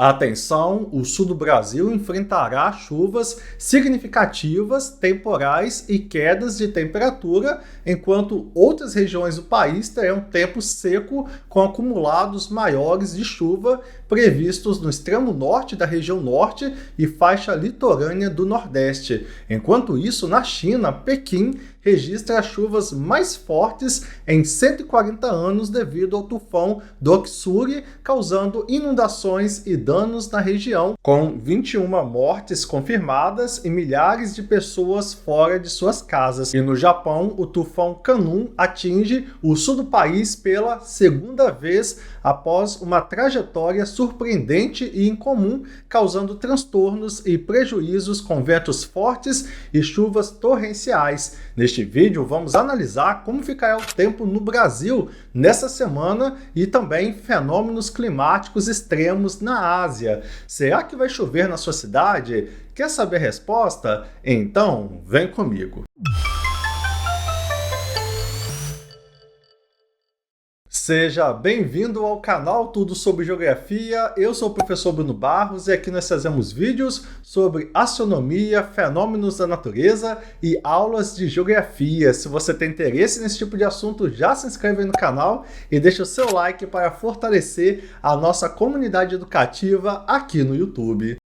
Atenção, o sul do Brasil enfrentará chuvas significativas, temporais e quedas de temperatura, enquanto outras regiões do país terão tempo seco com acumulados maiores de chuva previstos no extremo norte da região norte e faixa litorânea do Nordeste. Enquanto isso, na China, Pequim registra as chuvas mais fortes em 140 anos devido ao tufão Doksuri, causando inundações e danos na região, com 21 mortes confirmadas e milhares de pessoas fora de suas casas. E no Japão, o tufão Kanun atinge o sul do país pela segunda vez após uma trajetória surpreendente e incomum, causando transtornos e prejuízos com ventos fortes e chuvas torrenciais. Neste vídeo, vamos analisar como ficará o tempo no Brasil nessa semana e também fenômenos climáticos extremos na Ásia. Será que vai chover na sua cidade? Quer saber a resposta? Então, vem comigo! Seja bem-vindo ao canal Tudo sobre Geografia. Eu sou o professor Bruno Barros e aqui nós fazemos vídeos sobre astronomia, fenômenos da natureza e aulas de geografia. Se você tem interesse nesse tipo de assunto, já se inscreve aí no canal e deixa o seu like para fortalecer a nossa comunidade educativa aqui no YouTube.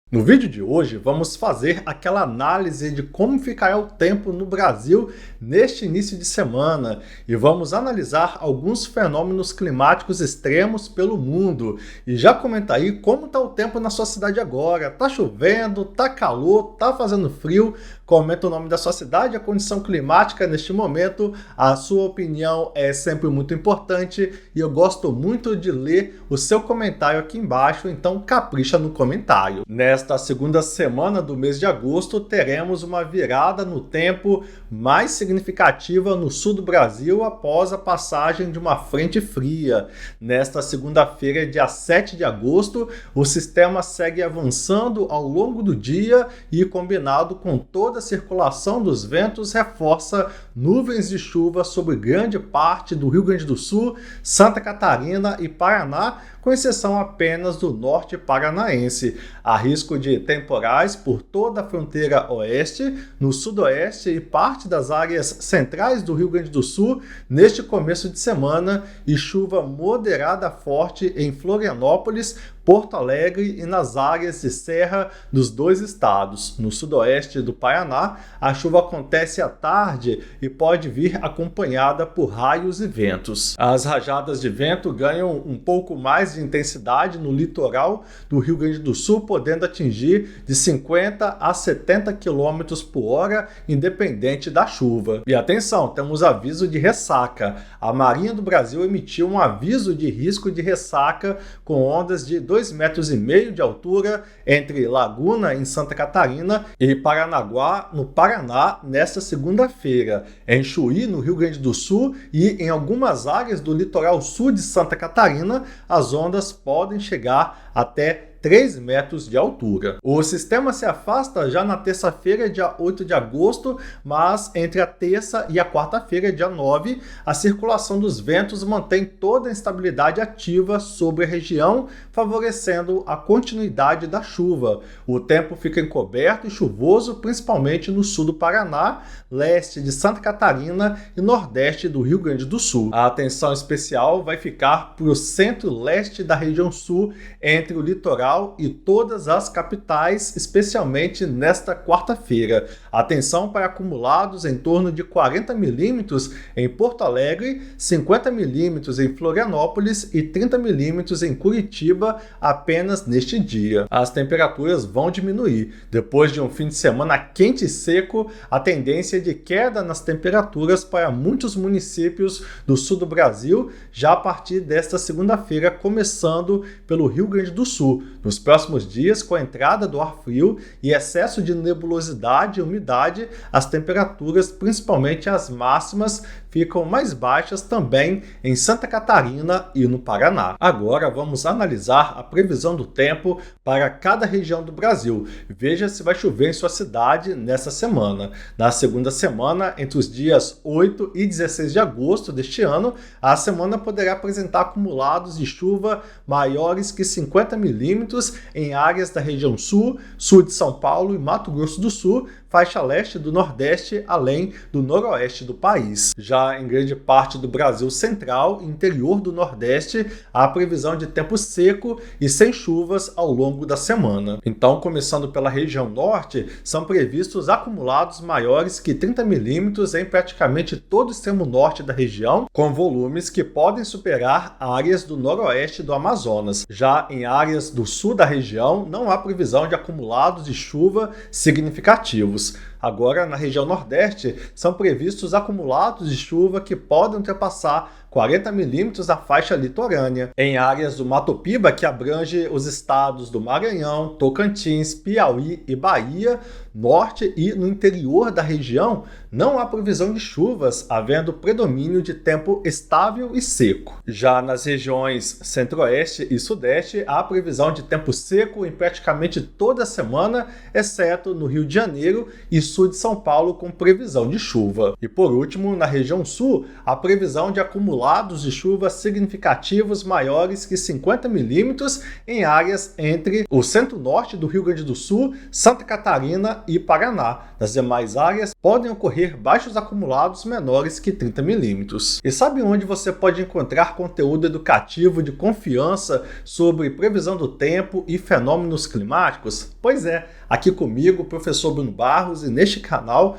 No vídeo de hoje, vamos fazer aquela análise de como ficará o tempo no Brasil neste início de semana e vamos analisar alguns fenômenos climáticos extremos pelo mundo. E já comenta aí como está o tempo na sua cidade agora. Tá chovendo, tá calor, tá fazendo frio? Comenta o nome da sua cidade, a condição climática neste momento. A sua opinião é sempre muito importante e eu gosto muito de ler o seu comentário aqui embaixo, então capricha no comentário. Nesta segunda semana do mês de agosto, teremos uma virada no tempo mais significativa no sul do Brasil após a passagem de uma frente fria. Nesta segunda-feira, dia 7 de agosto, o sistema segue avançando ao longo do dia e, combinado com toda a circulação dos ventos, reforça nuvens de chuva sobre grande parte do Rio Grande do Sul, Santa Catarina e Paraná, com exceção apenas do norte paranaense. Há risco de temporais por toda a fronteira oeste, no sudoeste e parte das áreas centrais do Rio Grande do Sul neste começo de semana e chuva moderada forte em Florianópolis, Porto Alegre e nas áreas de serra dos dois estados. No sudoeste do Paraná, a chuva acontece à tarde e pode vir acompanhada por raios e ventos. As rajadas de vento ganham um pouco mais de intensidade no litoral do Rio Grande do Sul, podendo atingir de 50 a 70 km por hora, independente da chuva. E atenção, temos aviso de ressaca. A Marinha do Brasil emitiu um aviso de risco de ressaca com ondas de 2,5 metros de altura entre Laguna, em Santa Catarina, e Paranaguá, no Paraná, nesta segunda-feira. Em Chuí, no Rio Grande do Sul, e em algumas áreas do litoral sul de Santa Catarina, as ondas podem chegar até 3 metros de altura. O sistema se afasta já na terça-feira, dia 8 de agosto, mas entre a terça e a quarta-feira, dia 9, a circulação dos ventos mantém toda a instabilidade ativa sobre a região, favorecendo a continuidade da chuva. O tempo fica encoberto e chuvoso, principalmente no sul do Paraná, leste de Santa Catarina e nordeste do Rio Grande do Sul. A atenção especial vai ficar para o centro-leste da região sul, entre o litoral e todas as capitais, especialmente nesta quarta-feira. Atenção para acumulados em torno de 40 milímetros em Porto Alegre, 50 milímetros em Florianópolis e 30 milímetros em Curitiba apenas neste dia. As temperaturas vão diminuir. Depois de um fim de semana quente e seco, a tendência é de queda nas temperaturas para muitos municípios do sul do Brasil, já a partir desta segunda-feira, começando pelo Rio Grande do Sul. Nos próximos dias, com a entrada do ar frio e excesso de nebulosidade e umidade, as temperaturas, principalmente as máximas, ficam mais baixas também em Santa Catarina e no Paraná. Agora vamos analisar a previsão do tempo para cada região do Brasil. Veja se vai chover em sua cidade nessa semana. Na segunda semana, entre os dias 8 e 16 de agosto deste ano, a semana poderá apresentar acumulados de chuva maiores que 50 milímetros em áreas da região sul, sul de São Paulo e Mato Grosso do Sul, faixa leste do Nordeste, além do noroeste do país. Já em grande parte do Brasil central e interior do Nordeste, há previsão de tempo seco e sem chuvas ao longo da semana. Então, começando pela região norte, são previstos acumulados maiores que 30 milímetros em praticamente todo o extremo norte da região, com volumes que podem superar áreas do noroeste do Amazonas. Já em áreas do sul da região, não há previsão de acumulados de chuva significativos. Agora, na região nordeste, são previstos acumulados de chuva que podem ultrapassar 40 milímetros da faixa litorânea. Em áreas do Mato Piba, que abrange os estados do Maranhão, Tocantins, Piauí e Bahia, norte e no interior da região, não há previsão de chuvas, havendo predomínio de tempo estável e seco. Já nas regiões centro-oeste e sudeste, há previsão de tempo seco em praticamente toda a semana, exceto no Rio de Janeiro e sul de São Paulo, com previsão de chuva. E por último, na região sul, há previsão de acumulados de chuva significativos maiores que 50 milímetros em áreas entre o centro-norte do Rio Grande do Sul, Santa Catarina e Paraná. Nas demais áreas, podem ocorrer baixos acumulados menores que 30 milímetros. E sabe onde você pode encontrar conteúdo educativo de confiança sobre previsão do tempo e fenômenos climáticos? Pois é, aqui comigo, o professor Bruno Barros, e neste canal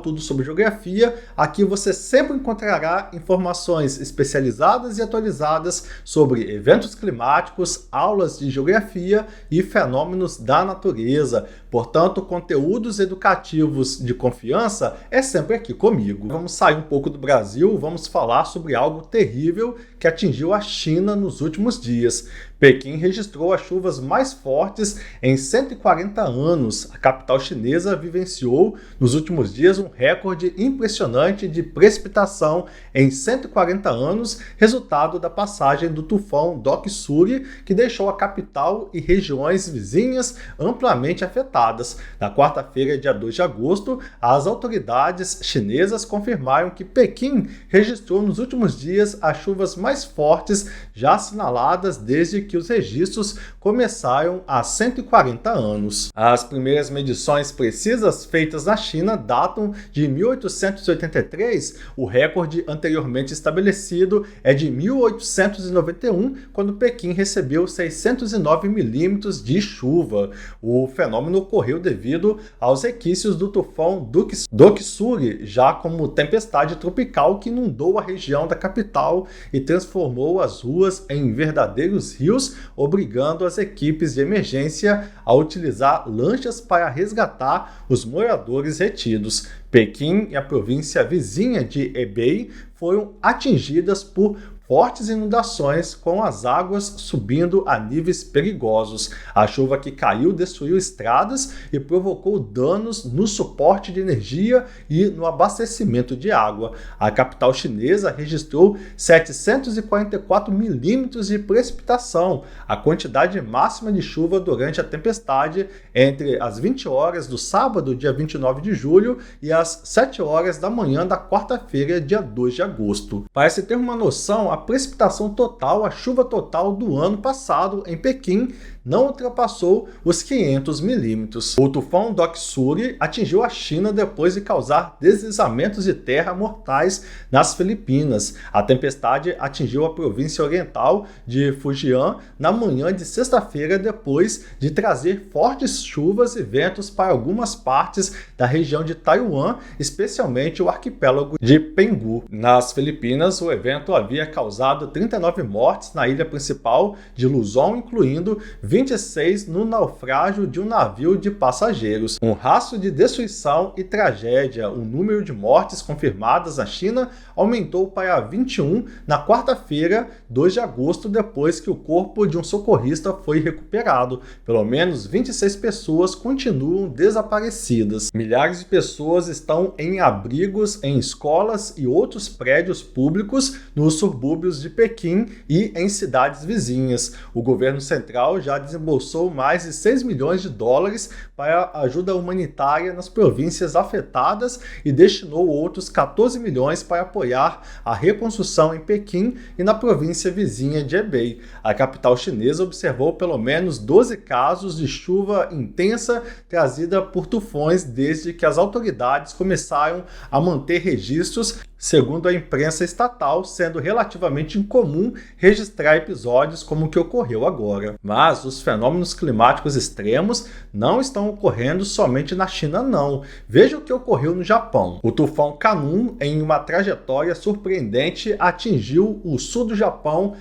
Tudo sobre Geografia, aqui você sempre encontrará informações especializadas e atualizadas sobre eventos climáticos, aulas de geografia e fenômenos da natureza. Portanto, conteúdos educativos de confiança é sempre aqui comigo. Vamos sair um pouco do Brasil, vamos falar sobre algo terrível que atingiu a China nos últimos dias. Pequim registrou as chuvas mais fortes em 140 anos. A capital chinesa vivenciou nos últimos dias um recorde impressionante de precipitação em 140 anos, resultado da passagem do tufão Doksuri, que deixou a capital e regiões vizinhas amplamente afetadas. Na quarta-feira, dia 2 de agosto, as autoridades chinesas confirmaram que Pequim registrou nos últimos dias as chuvas mais fortes já assinaladas desde que os registros começaram há 140 anos. As primeiras medições precisas feitas na China datam de 1883, o recorde anteriormente estabelecido é de 1891, quando Pequim recebeu 609 milímetros de chuva. O fenômeno ocorreu devido aos requisitos do tufão Doksuri, já como tempestade tropical que inundou a região da capital e transformou as ruas em verdadeiros rios, obrigando as equipes de emergência a utilizar lanchas para resgatar os moradores retidos. Pequim e a província vizinha de Hebei foram atingidas por fortes inundações, com as águas subindo a níveis perigosos. A chuva que caiu destruiu estradas e provocou danos no suporte de energia e no abastecimento de água. A capital chinesa registrou 744 milímetros de precipitação, a quantidade máxima de chuva durante a tempestade entre as 20 horas do sábado, dia 29 de julho, e as 7 horas da manhã da quarta-feira, dia 2 de agosto. Para se ter uma noção, a precipitação total, a chuva total do ano passado em Pequim não ultrapassou os 500 milímetros. O tufão Doksuri atingiu a China depois de causar deslizamentos de terra mortais nas Filipinas. A tempestade atingiu a província oriental de Fujian na manhã de sexta-feira, depois de trazer fortes chuvas e ventos para algumas partes da região de Taiwan, especialmente o arquipélago de Penghu. Nas Filipinas, o evento havia causado causado 39 mortes na ilha principal de Luzon, incluindo 26 no naufrágio de um navio de passageiros. Um rastro de destruição e tragédia. O número de mortes confirmadas na China aumentou para 21 na quarta-feira, 2 de agosto, depois que o corpo de um socorrista foi recuperado. Pelo menos 26 pessoas continuam desaparecidas. Milhares de pessoas estão em abrigos em escolas e outros prédios públicos nos subúrbios de Pequim e em cidades vizinhas. O governo central já desembolsou mais de 6 milhões de dólares para ajuda humanitária nas províncias afetadas e destinou outros 14 milhões para apoiar a reconstrução em Pequim e na província vizinha de Hebei. A capital chinesa observou pelo menos 12 casos de chuva intensa trazida por tufões desde que as autoridades começaram a manter registros, segundo a imprensa estatal, sendo relativamente incomum registrar episódios como o que ocorreu agora. Mas os fenômenos climáticos extremos não estão ocorrendo somente na China, não. Veja o que ocorreu no Japão. O tufão Kanun, em uma trajetória surpreendente, atingiu o sul do Japão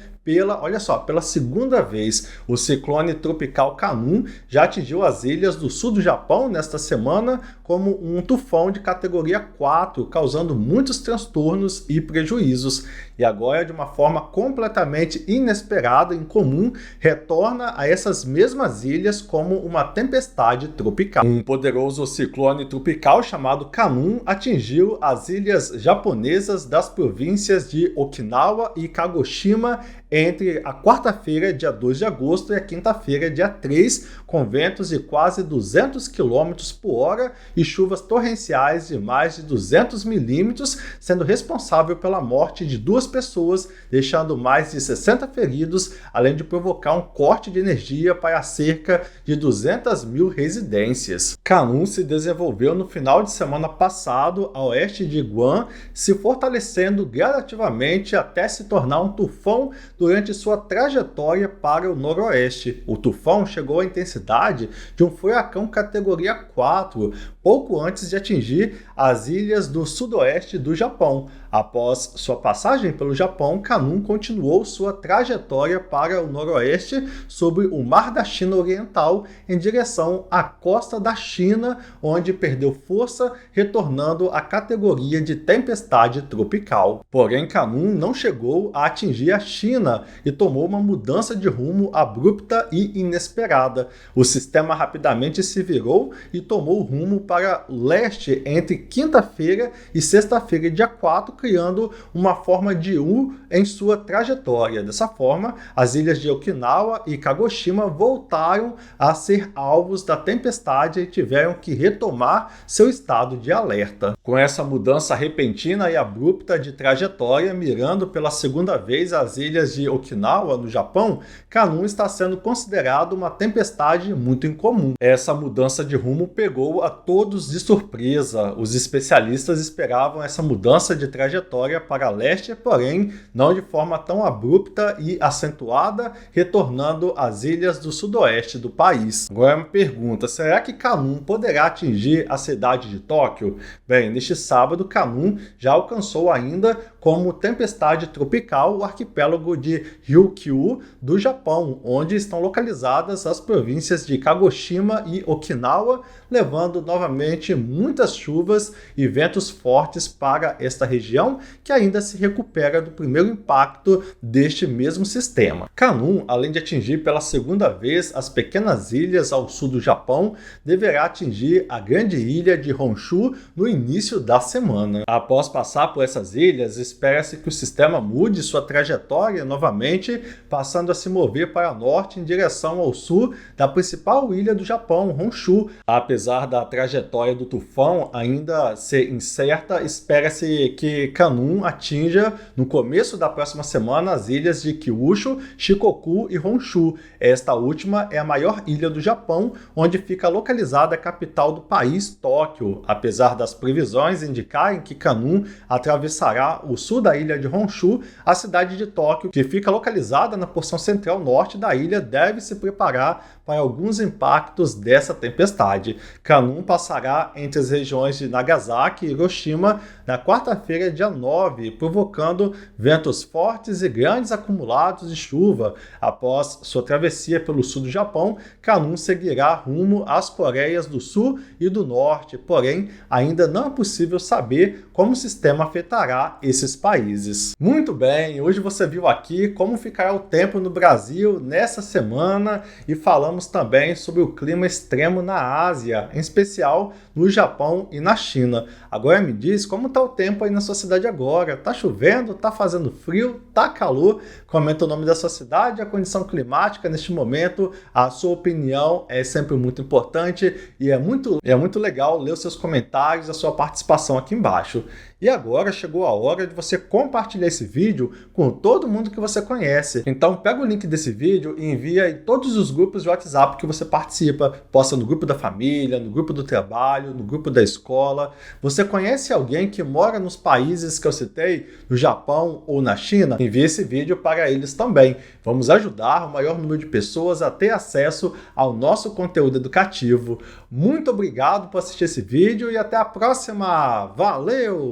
pela segunda vez. O ciclone tropical Kanun já atingiu as ilhas do sul do Japão nesta semana como um tufão de categoria 4, causando muitos transtornos e prejuízos. E agora, de uma forma completamente inesperada e incomum, retorna a essas mesmas ilhas como uma tempestade tropical. Um poderoso ciclone tropical chamado Kanun atingiu as ilhas japonesas das províncias de Okinawa e Kagoshima entre a quarta-feira, dia 2 de agosto, e a quinta-feira, dia 3, com ventos de quase 200 km por hora e chuvas torrenciais de mais de 200 milímetros, sendo responsável pela morte de 2 pessoas, deixando mais de 60 feridos, além de provocar um corte de energia para cerca de 200 mil residências. Kanun se desenvolveu no final de semana passado a oeste de Guam, se fortalecendo gradativamente até se tornar um tufão durante sua trajetória para o noroeste. O tufão chegou à intensidade de um furacão categoria 4, pouco antes de atingir as ilhas do sudoeste do Japão. Após sua passagem pelo Japão, Kanun continuou sua trajetória para o noroeste sobre o Mar da China Oriental em direção à costa da China, onde perdeu força, retornando à categoria de tempestade tropical. Porém, Kanun não chegou a atingir a China e tomou uma mudança de rumo abrupta e inesperada. O sistema rapidamente se virou e tomou rumo para o leste entre quinta-feira e sexta-feira, dia 4, criando uma forma de U em sua trajetória. Dessa forma, as ilhas de Okinawa e Kagoshima voltaram a ser alvos da tempestade e tiveram que retomar seu estado de alerta. Com essa mudança repentina e abrupta de trajetória, mirando pela segunda vez as ilhas de Okinawa, no Japão, Kanun está sendo considerado uma tempestade muito incomum. Essa mudança de rumo pegou a todos de surpresa. Os especialistas esperavam essa mudança de trajetória para leste, porém não de forma tão abrupta e acentuada, retornando às ilhas do sudoeste do país. Agora uma pergunta, será que Kanun poderá atingir a cidade de Tóquio? Bem, neste sábado, Kanun já alcançou ainda como tempestade tropical o arquipélago de Ryukyu do Japão, onde estão localizadas as províncias de Kagoshima e Okinawa, levando novamente muitas chuvas e ventos fortes para esta região, que ainda se recupera do primeiro impacto deste mesmo sistema. Kanun, além de atingir pela segunda vez as pequenas ilhas ao sul do Japão, deverá atingir a grande ilha de Honshu no início da semana. Após passar por essas ilhas, espera-se que o sistema mude sua trajetória novamente, passando a se mover para norte em direção ao sul da principal ilha do Japão, Honshu. Apesar da trajetória do tufão ainda ser incerta, espera-se que Kanun atinja no começo da próxima semana as ilhas de Kyushu, Shikoku e Honshu. Esta última é a maior ilha do Japão, onde fica localizada a capital do país, Tóquio. Apesar das previsões indicarem que Kanun atravessará o sul da ilha de Honshu, a cidade de Tóquio, que fica localizada na porção central norte da ilha, deve se preparar para alguns impactos dessa tempestade. Kanun passará entre as regiões de Nagasaki e Hiroshima na quarta-feira, dia 9, provocando ventos fortes e grandes acumulados de chuva. Após sua travessia pelo sul do Japão, Kanun seguirá rumo às Coreias do Sul e do Norte, porém, ainda não é possível saber como o sistema afetará esses países. Muito bem, hoje você viu aqui como ficará o tempo no Brasil nessa semana e falamos também sobre o clima extremo na Ásia, em especial no Japão e na China. Agora me diz como está o tempo aí na sua cidade agora. Tá chovendo? Tá fazendo frio? Tá calor? Comenta o nome da sua cidade, a condição climática neste momento. A sua opinião é sempre muito importante e é muito legal ler os seus comentários, a sua participação aqui embaixo. E agora chegou a hora de você compartilhar esse vídeo com todo mundo que você conhece. Então pega o link desse vídeo e envia em todos os grupos de WhatsApp que você participa. Posta no grupo da família, no grupo do trabalho, no grupo da escola. Você conhece alguém que mora nos países que eu citei, no Japão ou na China? Envie esse vídeo para eles também. Vamos ajudar o maior número de pessoas a ter acesso ao nosso conteúdo educativo. Muito obrigado por assistir esse vídeo e até a próxima. Valeu!